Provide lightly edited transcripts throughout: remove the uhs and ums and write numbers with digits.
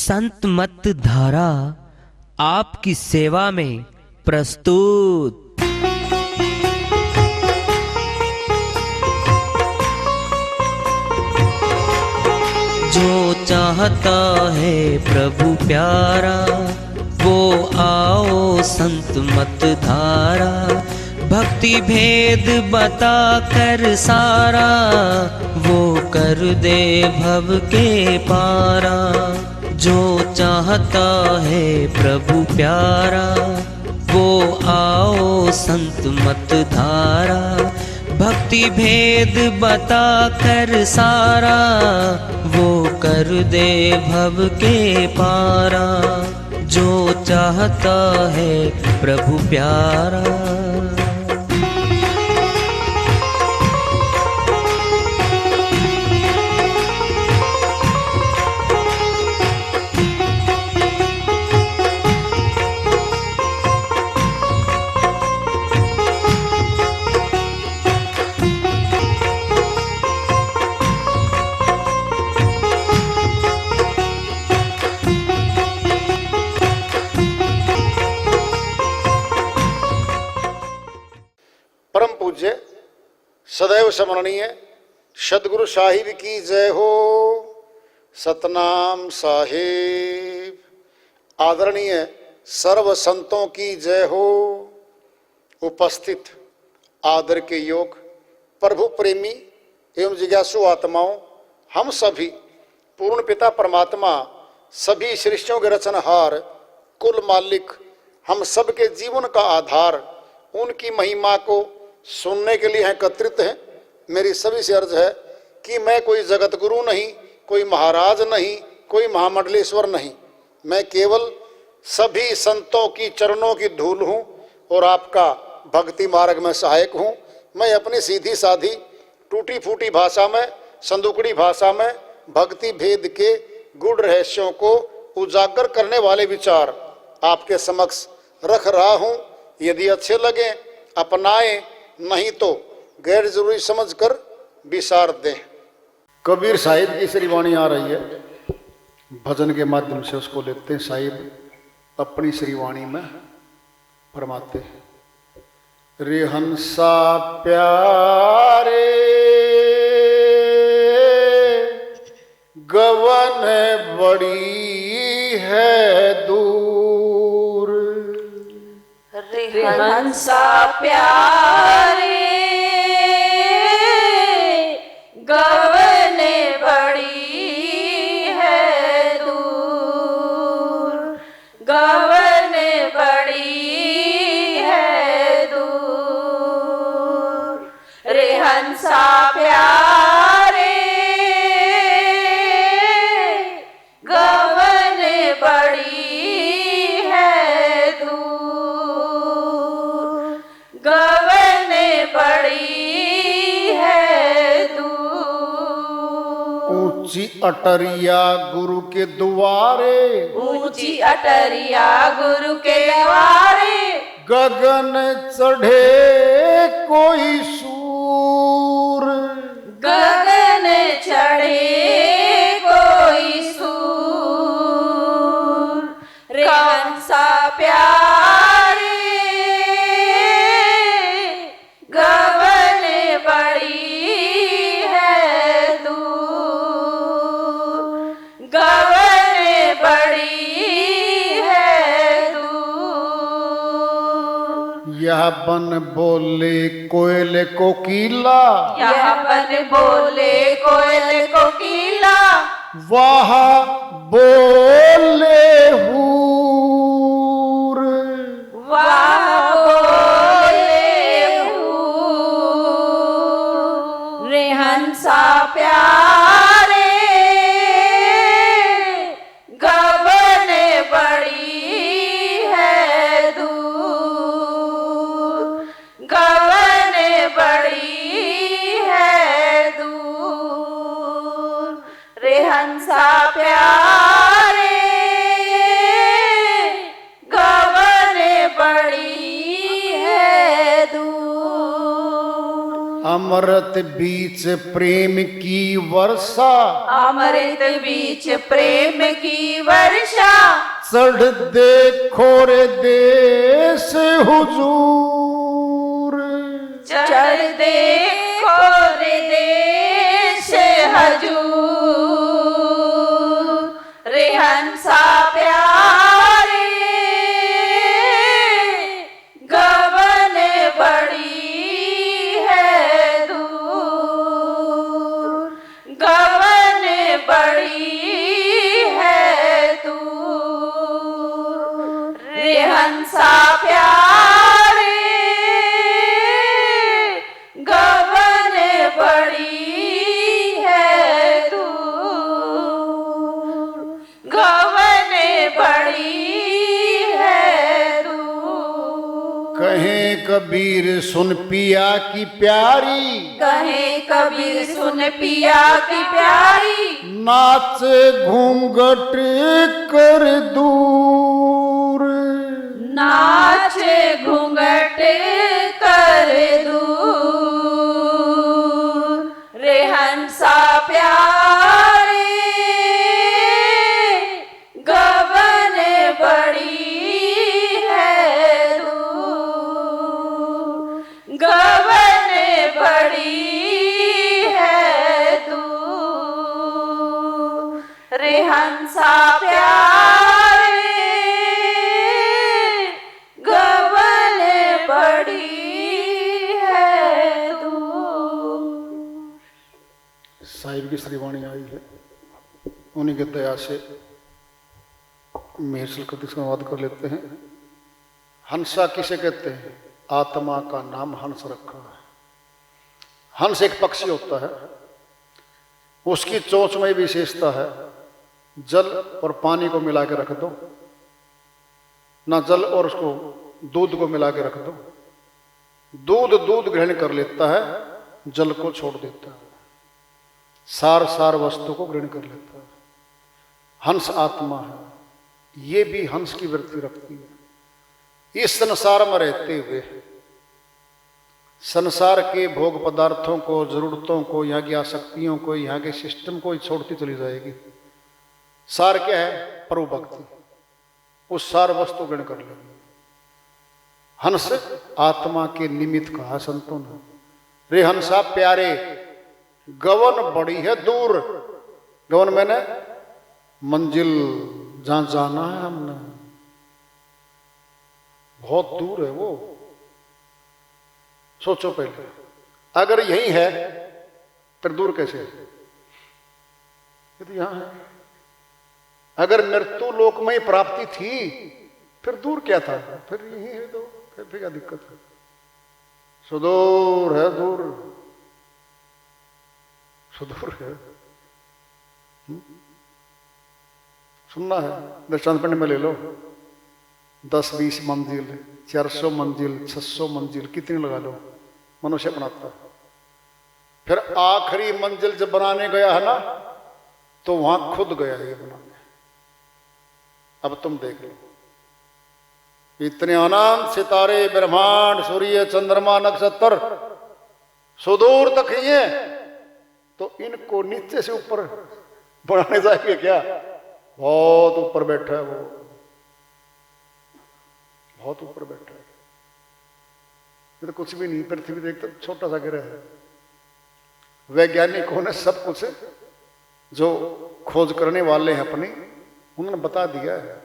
संत मत धारा आपकी सेवा में प्रस्तुत। जो चाहता है प्रभु प्यारा वो आओ संत मत धारा। भक्ति भेद बता कर सारा वो कर दे भव के पारा। जो चाहता है प्रभु प्यारा वो आओ संत मत धारा। भक्ति भेद बता कर सारा वो कर दे भव के पारा। जो चाहता है प्रभु प्यारा। परम पूज्य सदैव स्मरणीय सदगुरु साहिब की जय हो। सतनाम साहिब। आदरणीय सर्व संतों की जय हो। उपस्थित आदर के योग प्रभु प्रेमी एवं जिज्ञासु आत्माओं, हम सभी पूर्ण पिता परमात्मा सभी सृष्टियों के रचनहार कुल मालिक हम सबके जीवन का आधार उनकी महिमा को सुनने के लिए एकत्रित हैं। मेरी सभी से अर्ज है कि मैं कोई जगत गुरु नहीं, कोई महाराज नहीं, कोई महामंडलेश्वर नहीं। मैं केवल सभी संतों की चरणों की धूल हूँ और आपका भक्ति मार्ग में सहायक हूँ। मैं अपनी सीधी साधी टूटी फूटी भाषा में, संदुकड़ी भाषा में भक्ति भेद के गूढ़ रहस्यों को उजागर करने वाले विचार आपके समक्ष रख रहा हूँ। यदि अच्छे लगे अपनाएं, नहीं तो गैर जरूरी समझकर विसार दें। कबीर साहिब की श्री वाणी आ रही है, भजन के माध्यम से उसको लेते हैं। साहिब अपनी श्री वाणी में फरमाते हैं, रे हंसा प्यारे गवन बड़ी है दूर। रे हंसा प्यारे गवन बड़ी है दूर। गवन बड़ी है दूर। रे हंसा प्यारे गवन बड़ी है दूर। गवन बड़ी है दूर। ऊंची अटरिया गुरु के द्वारे, ऊंची अटरिया गुरु के द्वारे। गगन चढ़े कोई सूर। गगन चढ़े कोई सूर। रे हंसा प्यारे गगन बड़ी है दूर। गगन बड़ी है दूर। यह बन बोले कोयल कोकिला। यह बन बोले कोयल कोकिला। वाह बोले हूर। वाह बोले हूर। रे हंसा प्यारे गगन बड़ी है दूर। गगन बड़ी है दूर। रे हंसा प्यारे गगन बड़ी है दूर। हम अमृत बीच प्रेम की वर्षा, अमृत बीच प्रेम की वर्षा, चढ़ देखो रे देश हुजूर, चढ़ देखो रे देश हजूर, रे हंसा प्यारे गवन बड़ी है दूर, गवन बड़ी है दूर, रे हंसा प्यारे गवन बड़ी है दूर, गवन बड़ी है दूर। कहें कबीर सुन पिया की प्यारी, कहे कबीर सुन पिया की प्यारी, नाचे घूंघट कर दूर, नाचे घूंघट कर दूर, रे हंसा प्यारे गवन बड़ी है दूर, गवन बड़ी है दूर, रे हंसा प्यारे गवन बड़ी है दूर। साहिब की श्रीवाणी आई है, उन्हीं की दया से मेहसल कति का अनुवाद कर लेते हैं। हंसा किसे कहते हैं? आत्मा का नाम हंस रखा है। हंस एक पक्षी होता है, उसकी चोंच में विशेषता है, जल और पानी को मिला के रख दो ना, जल और उसको दूध को मिला के रख दो, दूध ग्रहण कर लेता है, जल को छोड़ देता है, सार वस्तु को ग्रहण कर लेता है। हंस आत्मा है, ये भी हंस की वृत्ति रखती है। इस संसार में रहते हुए संसार के भोग पदार्थों को, जरूरतों को, यहाँ की आसक्तियों को, यहाँ के सिस्टम को छोड़ती चली जाएगी। सार क्या है? प्रभु भक्ति, उस सार वस्तु ग्रहण कर लेगी। हंस आत्मा के निमित्त कहा संतों ने। रे हंसा प्यारे गवन बड़ी है दूर, गवन मैंने मंजिल, जहां जाना है हमने, बहुत दूर है वो। सोचो पहले, अगर यही है फिर दूर कैसे है? ये तो यहां है। अगर मृत्यु लोक में ही प्राप्ति थी फिर दूर क्या था? फिर यही है तो फिर क्या दिक्कत है? सुदूर है, दूर सुदूर है। सुनना है, दृष्टांत पिंड में ले लो, 10-20 मंजिल, 400 मंजिल, 600 मंजिल, कितनी लगा लो, मनुष्य बनाता है। फिर आखिरी मंजिल जब बनाने गया है ना, तो वहां खुद गया ये बनाने। अब तुम देख लो, इतने अनंत सितारे, ब्रह्मांड, सूर्य, चंद्रमा, नक्षत्र सुदूर तक ही है, तो इनको नीचे से ऊपर बनाने जाएंगे क्या? बहुत ऊपर बैठा है वो, बहुत ऊपर बैठा है। ये तो कुछ भी नहीं, पृथ्वी देख तो छोटा सा ग्रह है। वैज्ञानिकों ने सब कुछ जो खोज करने वाले हैं अपनी, उन्होंने बता दिया है।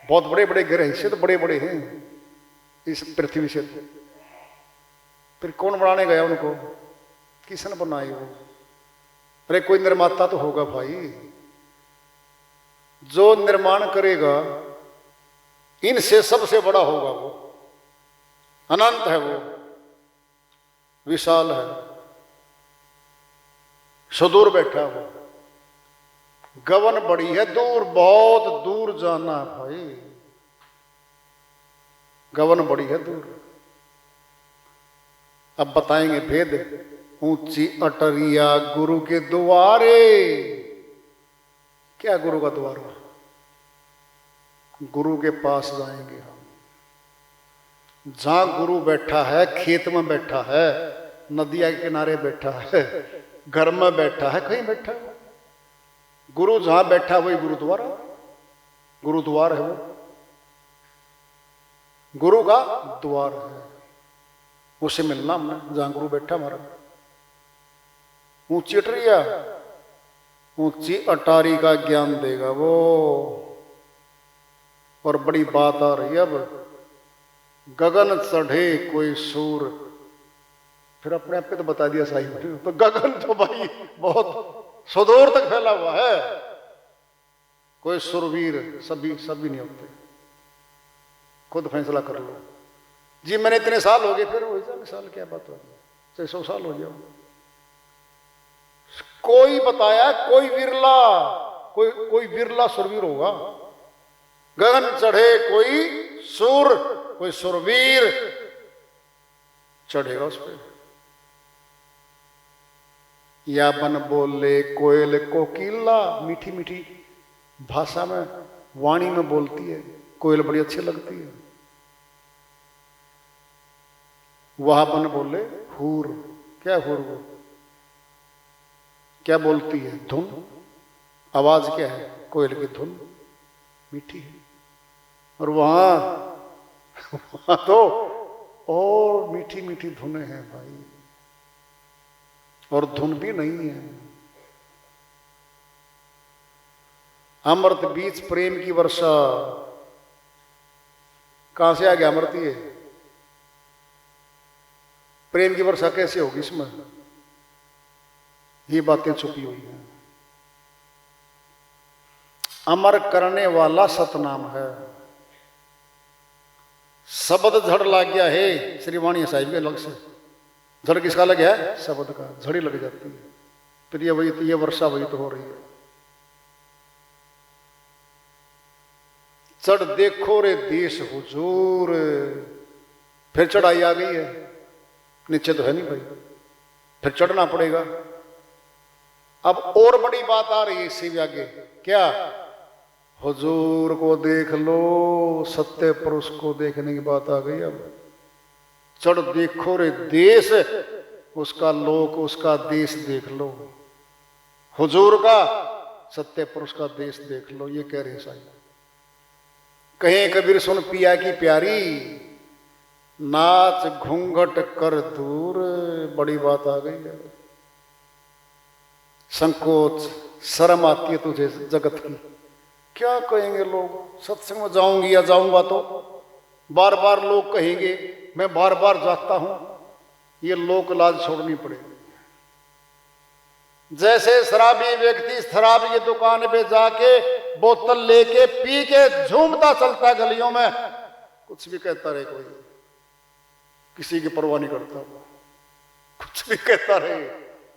बहुत बड़े बड़े ग्रह इससे तो बड़े बड़े हैं इस पृथ्वी से। फिर कौन बनाने गया उनको? किसने बनाई वो? अरे कोई निर्माता तो होगा भाई, जो निर्माण करेगा इनसे सबसे बड़ा होगा वो, अनंत है वो, विशाल है, सुदूर बैठा है वो। गवन बड़ी है दूर, बहुत दूर जाना है भाई, गवन बड़ी है दूर। अब बताएंगे भेद। ऊंची अटरिया गुरु के द्वारे। क्या गुरु का द्वार? गुरु के पास जाएंगे हम। जहां गुरु बैठा है, खेत में बैठा है, नदिया के किनारे बैठा है, घर में बैठा है, कहीं बैठा है। गुरु जहां बैठा वही गुरुद्वारा, गुरुद्वार है वो, गुरु का द्वार है। उससे मिलना हमने जहां गुरु बैठा हमारा। ऊंची अटरिया, ऊंची अटारी का ज्ञान देगा वो। और बड़ी बात आ रही है अब, गगन चढ़े कोई सूर, फिर अपने आप पे तो बता दिया साई ने, तो गगन तो भाई बहुत सुदूर तक फैला हुआ है। कोई सुरवीर सभी नहीं होते, खुद फैसला कर लो जी। मैंने इतने साल हो गए, फिर वही साल क्या बात होगी, चाहे 100 साल हो जाओ। कोई बताया कोई विरला, कोई विरला सुरवीर होगा। गगन चढ़े कोई सूर, कोई सुरवीर चढ़ेगा उस पर। या बन बोले कोयल कोकिला, मीठी मीठी भाषा में वाणी में बोलती है कोयल, बड़ी अच्छी लगती है। वहां बन बोले हूर, क्या हूर वो क्या बोलती है, धुन, आवाज क्या है, कोयल की धुन मीठी है। और वहां तो और मीठी मीठी धुनें हैं भाई, और धुन भी नहीं है। अमृत बीच प्रेम की वर्षा, कहां से आ गया अमृत? ये प्रेम की वर्षा कैसे होगी? इसमें ये बातें छुपी हुई हैं। अमर करने वाला सतनाम है। शब्द झड़ लग गया है, श्रीवाणी साहिब के अलग से झड़ किसका लग गया है? शब्द का, झड़ी लग जाती है। फिर ये वर्षा वही तो हो रही है। चढ़ देखो रे देश हुजूर, फिर चढ़ाई आ गई है, नीचे तो है नहीं भाई, फिर चढ़ना पड़ेगा। अब और बड़ी बात आ रही है इससे भी आगे, क्या? हुजूर को देख लो, सत्य पुरुष को देखने की बात आ गई। अब चढ़ देखो रे देश, उसका लोक, उसका देश देख लो। हुजूर का, सत्य पुरुष का देश देख लो, ये कह रहे साईं। कहीं कबीर सुन पिया की प्यारी, नाच घूंघट कर दूर, बड़ी बात आ गई है। संकोच, शर्म आती है तुझे जगत की, क्या कहेंगे लोग? सत्संग में जाऊंगी या जाऊंगा तो बार बार लोग कहेंगे मैं बार बार जाता हूं, ये लोक लाज छोड़नी पड़ेगी। जैसे शराबी व्यक्ति शराब की दुकान पे जाके बोतल लेके पी के झूमता चलता है गलियों में, कुछ भी कहता रहे कोई, किसी की परवाह नहीं करता, वो कुछ भी कहता रहे,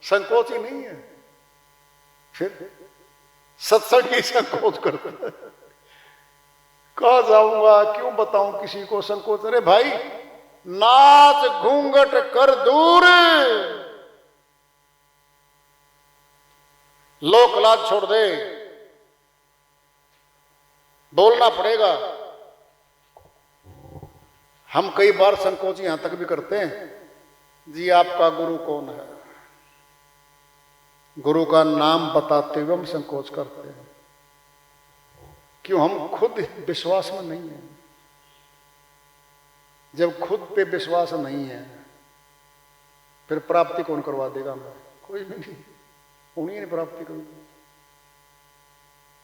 संकोच ही नहीं है। फिर सत्संग ही संकोच करता है। कहा जाऊंगा, क्यों बताऊं किसी को, संकोच। अरे भाई, नाच घूंघट कर दूर, लोक लाज छोड़ दे, बोलना पड़ेगा। हम कई बार संकोच यहां तक भी करते हैं, जी आपका गुरु कौन है? गुरु का नाम बताते हुए हम संकोच करते हैं। क्यों? हम खुद विश्वास में नहीं है। जब खुद पे विश्वास नहीं है, फिर प्राप्ति कौन करवा देगा हमें? कोई भी नहीं, उन्हीं ने प्राप्ति करेगी।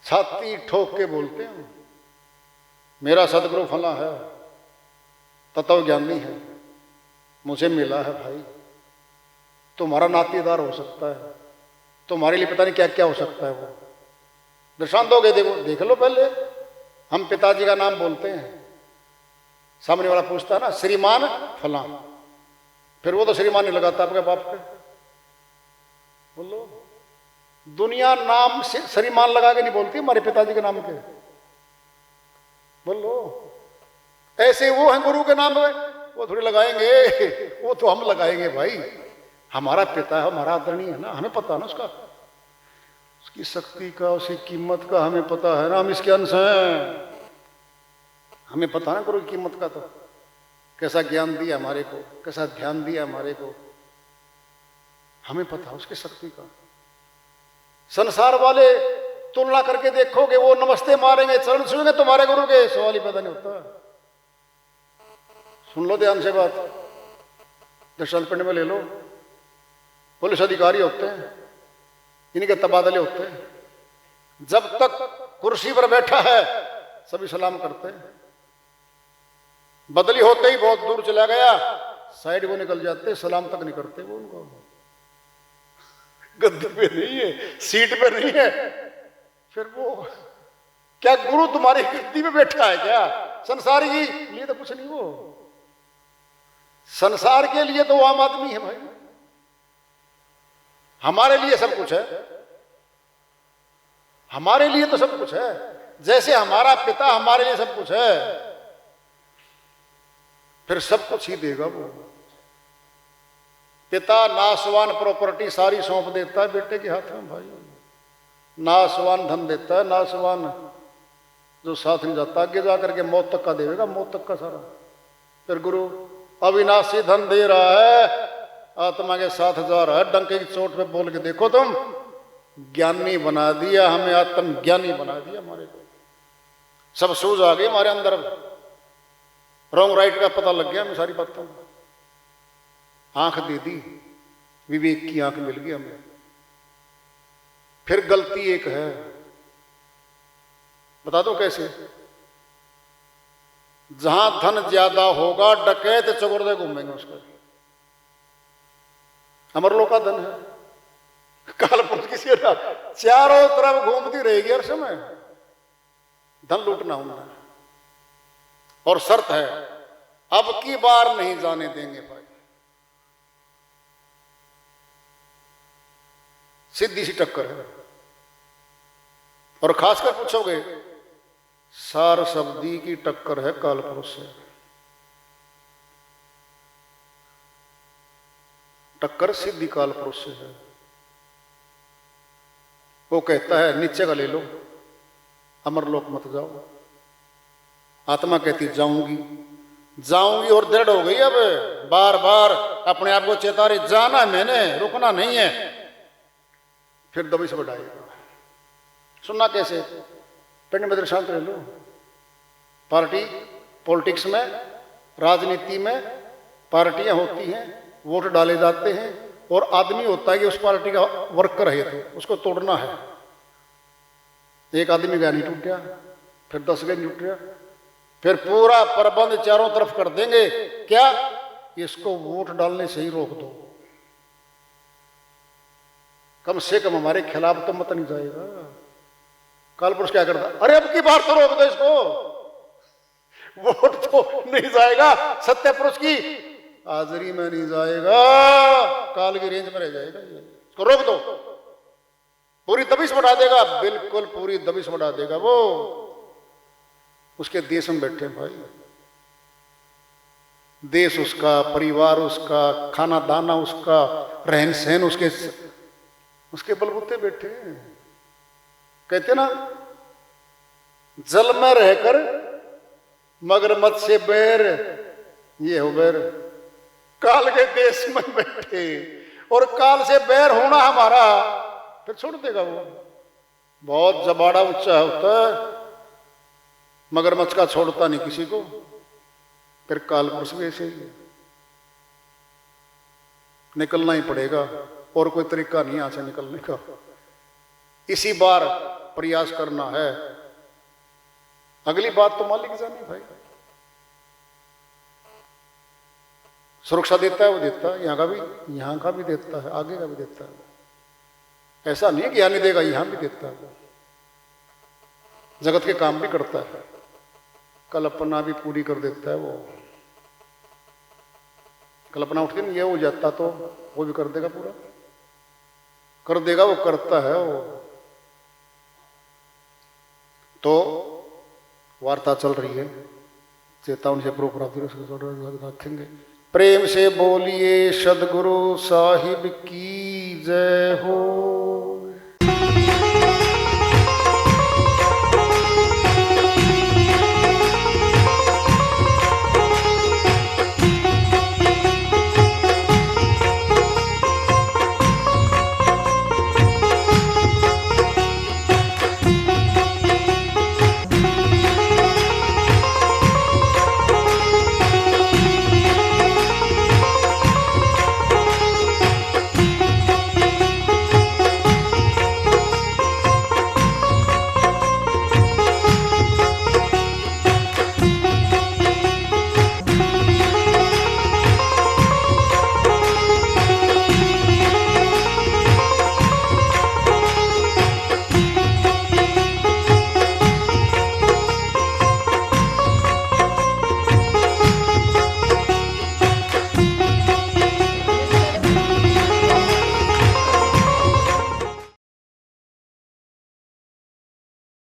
छाती ठोक के बोलते हैं मेरा सदगुरु फला है, तत्व ज्ञानी है, मुझे मिला है। भाई, तुम्हारा नातेदार हो सकता है, तुम्हारे लिए पता नहीं क्या क्या हो सकता है। वो दृष्टांत दोगे? देखो, देख लो पहले। हम पिताजी का नाम बोलते हैं, सामने वाला पूछता है ना श्रीमान फला, फिर वो तो श्रीमान नहीं लगाता आपके बाप पे। बोलो, दुनिया नाम से श्रीमान लगा के नहीं बोलती हमारे पिताजी के नाम के। बोलो, ऐसे वो हैं गुरु के नाम में, वो थोड़ी लगाएंगे, वो तो हम लगाएंगे भाई। हमारा पिता है, हमारा आदरणीय है ना, हमें पता है ना उसका, उसकी शक्ति का, उसकी कीमत का हमें पता है ना, हम इसके अंश हैं, हमें पता है ना गुरु की कीमत का। तो कैसा ज्ञान दिया हमारे को, कैसा ध्यान दिया हमारे को, हमें पता है उसकी शक्ति का। संसार वाले तुलना करके देखोगे, वो नमस्ते मारेंगे, चरण छूएंगे तुम्हारे गुरु के, सवाल ही पैदा नहीं होता। सुन लो ध्यान से बात, दशरथ पिंड में ले लो, पुलिस अधिकारी होते हैं, इनके तबादले होते हैं, जब तक कुर्सी पर बैठा है सभी सलाम करते हैं, बदली होते ही बहुत दूर चला गया साइड को निकल जाते, सलाम तक नहीं करते वो उनको। गद्दे पे नहीं है, सीट पे नहीं है, फिर वो क्या गुरु तुम्हारी गद्दी पे बैठा है क्या? संसार के लिए तो कुछ नहीं, वो संसार के लिए तो वो आम आदमी है भाई, हमारे लिए सब कुछ है, हमारे लिए तो सब कुछ है। जैसे हमारा पिता हमारे लिए सब कुछ है, फिर सब कुछ ही देगा वो। पिता नाशवान प्रॉपर्टी सारी सौंप देता है बेटे के हाथ में भाई, नाशवान धन देता है, नाशवान जो साथ नहीं जाता, आगे जाकर के मौत तक का देगा, मौत तक का सारा। फिर गुरु अविनाशी धन दे रहा है, आत्मा के साथ जा रहा है, डंके की चोट पे बोल के देखो तुम, ज्ञानी बना दिया हमें, आत्म ज्ञानी बना दिया हमारे को, सब सूझ आ गए हमारे अंदर, रॉन्ग राइट का पता लग गया हमें सारी बातों, आंख दे दी, विवेक की आंख मिल गई हमें। फिर गलती एक है, बता दो कैसे? जहां धन ज्यादा होगा डकैत चौगुर्दे घूमेंगे उसको, अमरलोक का धन है, काल पुरुष की सेना चारों तरफ घूमती रहेगी हर समय, धन लूटना होना, और शर्त है अब की बार नहीं जाने देंगे भाई, सीधी सी टक्कर है। और खासकर पूछोगे, सार शब्दी की टक्कर है काल पुरुष से, टक्कर सिद्धि काल पुरुष से है। वो कहता है नीचे का ले लो, अमरलोक मत जाओ, आत्मा कहती जाऊंगी जाऊंगी, और दृढ़ हो गई अब, बार बार अपने आप को चेता रही, जाना मैंने, रुकना नहीं है। फिर दबिश बढ़ाएगा, सुनना कैसे? पिंड में दृष्टांत ले लो, पार्टी पॉलिटिक्स में, राजनीति में पार्टियां होती हैं, वोट डाले जाते हैं, और आदमी होता है कि उस पार्टी का वर्कर है तो उसको तोड़ना है। एक आदमी का नहीं टूट गया, फिर 10 का नहीं टूट गया, फिर पूरा प्रबंध चारों तरफ कर देंगे, क्या इसको वोट डालने से ही रोक दो, कम से कम हमारे खिलाफ तो मत नहीं जाएगा। काल पुरुष क्या करता? अरे अब की बार तो रोक दो इसको, वोट तो नहीं जाएगा, सत्य पुरुष की हाजिरी में नहीं जाएगा, काल की रेंज में रह जाएगा, इसको रोक दो। पूरी दबिश बढ़ा देगा, बिल्कुल पूरी दबिश बढ़ा देगा वो। उसके देश में बैठे भाई, देश उसका, परिवार उसका, खाना दाना उसका, रहन सहन उसके बलबूते बैठे। कहते ना, जल में रहकर मगरमच्छ से बैर, ये हो बैर, काल के देश में बैठे, और काल से बैर होना हमारा, फिर छोड़ देगा वो। बहुत जबाड़ा ऊंचा होता है, मगरमच्छ का छोड़ता नहीं किसी को। फिर काल पुरुष भी ऐसे ही निकलना ही पड़ेगा, और कोई तरीका नहीं यहाँ से निकलने का। इसी बार प्रयास करना है, अगली बात तो मालिक जाने भाई। सुरक्षा देता है वो, देता है, यहाँ का भी देता है, आगे का भी देता है। ऐसा नहीं है कि यहाँ नहीं देगा, यहाँ भी देता है, जगत के काम भी करता है, कल्पना भी पूरी कर देता है वो। कल्पना उठ के नहीं ये हो जाता तो वो भी कर देगा, पूरा कर देगा, वो करता है वो। तो वार्ता चल रही है, चेतावनी से प्रोग्राम रखेंगे। प्रेम से बोलिए सदगुरु साहिब की जय हो।